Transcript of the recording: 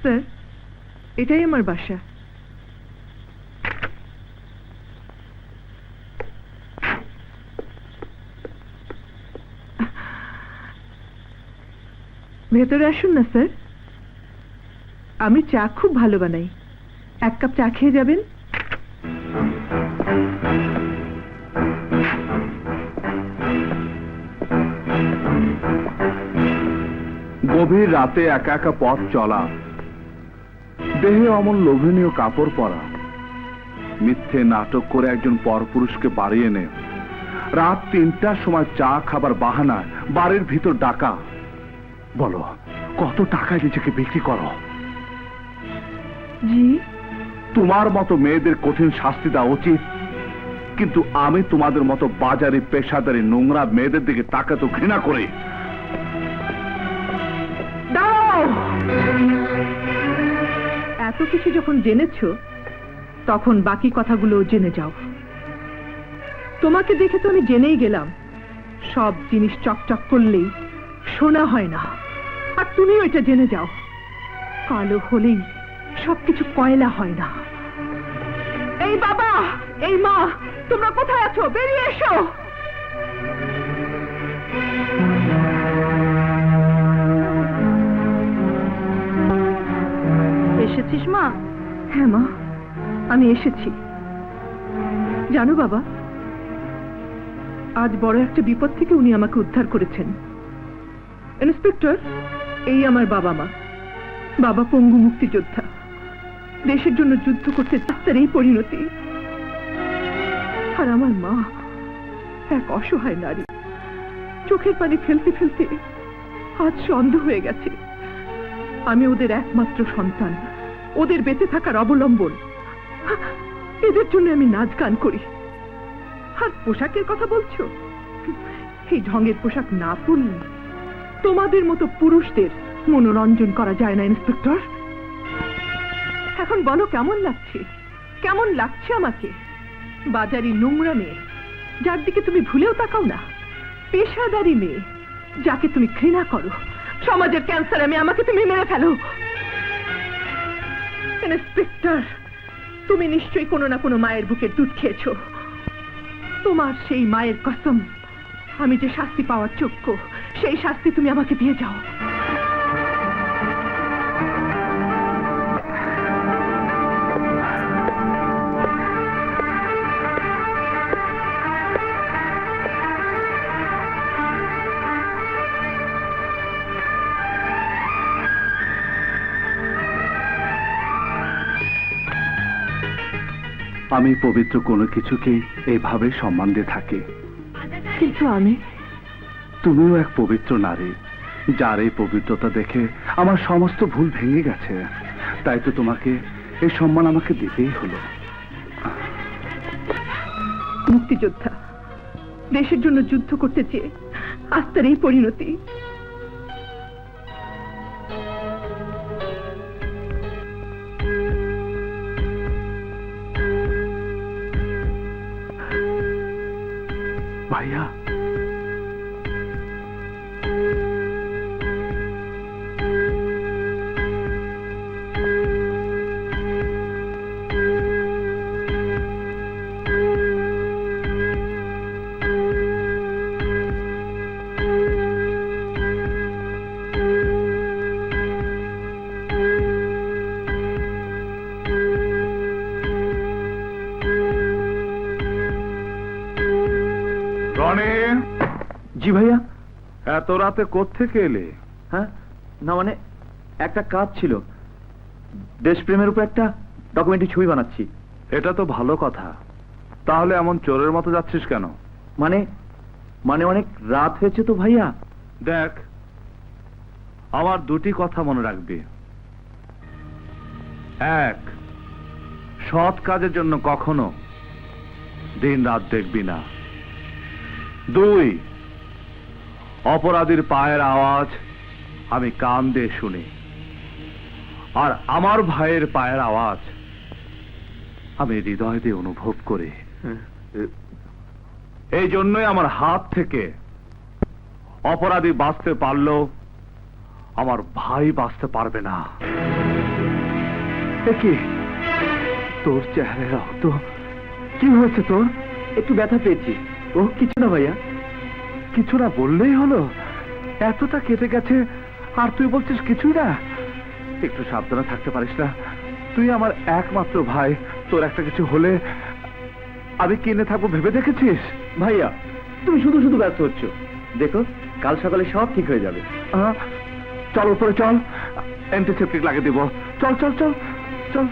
Sir, এটাই আমার বাসা। ভেতরে আসুন না স্যার, আমি চা খুব ভালো বানাই। এক কাপ চা খেয়ে যাবেন? গভীর রাতে একা একা পথ চলা, দেহে অমন লোভনীয় কাপড় পরা, মিথ্যে নাটক করে একজন পরপুরুষকে বাড়ি এনে রাত ৩টার সময় চা খাবার বাহানায় বাড়ির ভিতর ডাকা। বলো, কত টাকায় নিজেকে বিক্রি করো? জি, তোমার মতো মেয়েদের কঠিন শাস্তি দেওয়া উচিত, কিন্তু আমি তোমাদের মতো বাজারি পেশাদারি নোংরা মেয়েদের দিকে তাকাতে ঘৃণা করি। এত কিছু যখন জেনেছ, তখন বাকি কথাগুলো জেনে যাও। তোমাকে দেখে তো আমি জেনেই গেলাম, সব জিনিস চকচক করলেই সোনা হয় না। আর তুমিও এটা জেনে যাও, কালো হলেই সবকিছু কয়লা হয় না। এই বাবা, এই মা, তোমরা কোথায় আছো? বেরিয়ে এসো। এসেছিস মা? হ্যাঁ মা, আমি এসেছি। জানো বাবা, আজ বড় একটা বিপদ থেকে উনি আমাকে উদ্ধার করেছেন। ইন্সপেক্টর, এই আমার বাবা মা। বাবা পঙ্গু মুক্তিযোদ্ধা, দেশের জন্য যুদ্ধ করতে তার এই পরিণতি। আর আমার মা এক অসহায় নারী, চোখের পানি ফেলতে ফেলতে আজ সে অন্ধ হয়ে গেছে। আমি ওদের একমাত্র সন্তান, ওদের বেঁচে থাকার অবলম্বন। এদের জন্য আমি নাচ গান করি। আর পোশাকের কথা বলছো, এই ঢঙের পোশাক না পরলে তোমাদের মতো পুরুষদের মনোরঞ্জন করা যায় না। ইন্সপেক্টর, এখন বলো কেমন লাগছে? কেমন লাগছে আমাকে? বাজারি নোংরা মেয়ে, যার দিকে তুমি ভুলেও তাকাও না। পেশাদারি মেয়ে, যাকে তুমি ঘৃণা করো। সমাজের ক্যান্সার আমি, আমাকে তুমি মেরে ফেলো। ইন্সপেক্টর, তুমি নিশ্চয়ই কোনো না কোনো মায়ের বুকের দুধ খেয়েছো। তোমার সেই মায়ের কসম, আমি যে শাস্তি পাওয়ার যোগ্য, সেই শাস্তি তুমি আমাকে দিয়ে যাও। আমি পবিত্র কোনো কিছুকে এইভাবে সম্মান দিয়ে থাকি, কিন্তু আমি। তুমিও এক পবিত্র নারী, যার এই পবিত্রতা দেখে আমার সমস্ত ভুল ভেঙে গেছে। তাই তো তোমাকে এই সম্মান আমাকে দিতেই হলো। মুক্তিযোদ্ধা, দেশের জন্য যুদ্ধ করতে চেয়ে আজ তার এই পরিণতি। ভাইয়া, রনি। জি ভাইয়া। এত রাতে কোত্থেকে এলে? হ্যাঁ, না মানে একটা কাজ ছিল, দেশপ্রেমের উপর একটা ডকুমেন্টারি ছবি বানাচ্ছি। এটা তো ভালো কথা, তাহলে এমন চোরের মতো যাচ্ছিস কেন? মানে মানে অনেক রাত হয়েছে তো ভাইয়া। দেখ, আমার দুটি কথা মনে রাখবি। এক, সৎ কাজের জন্য কখনো দিন রাত দেখবি না। দুই, অপরাধীর পায়ের আওয়াজ আমি কান দিয়ে শুনি, আর আমার ভাইয়ের পায়ের আওয়াজ আমি হৃদয় দিয়ে অনুভব করি। এই জন্যই আমার হাত থেকে অপরাধী বাঁচতে পারলেও আমার ভাই বাঁচতে পারবে না। এ কি তোর চেহারায় রক্ত? কি হয়েছে তোর? একটু ব্যথা পেয়েছি। ও কিছু না ভাইয়া। কিছু না বললেই হলো? এতটা কেটে গেছে আর তুই বলছিস কিছুই না? একটু সাবধানে থাকতে পারিস না? তুই আমার একমাত্র ভাই, তোর একটা কিছু হলে আমি কিনে থাকবো ভেবে দেখেছিস? ভাইয়া তুমি শুধু শুধু ব্যস্ত হচ্ছ। দেখো কাল সকালে সব ঠিক হয়ে যাবে। চল উপরে চল, অ্যান্টিসেপ্টিক লাগিয়ে দিব। চল চল চল চল।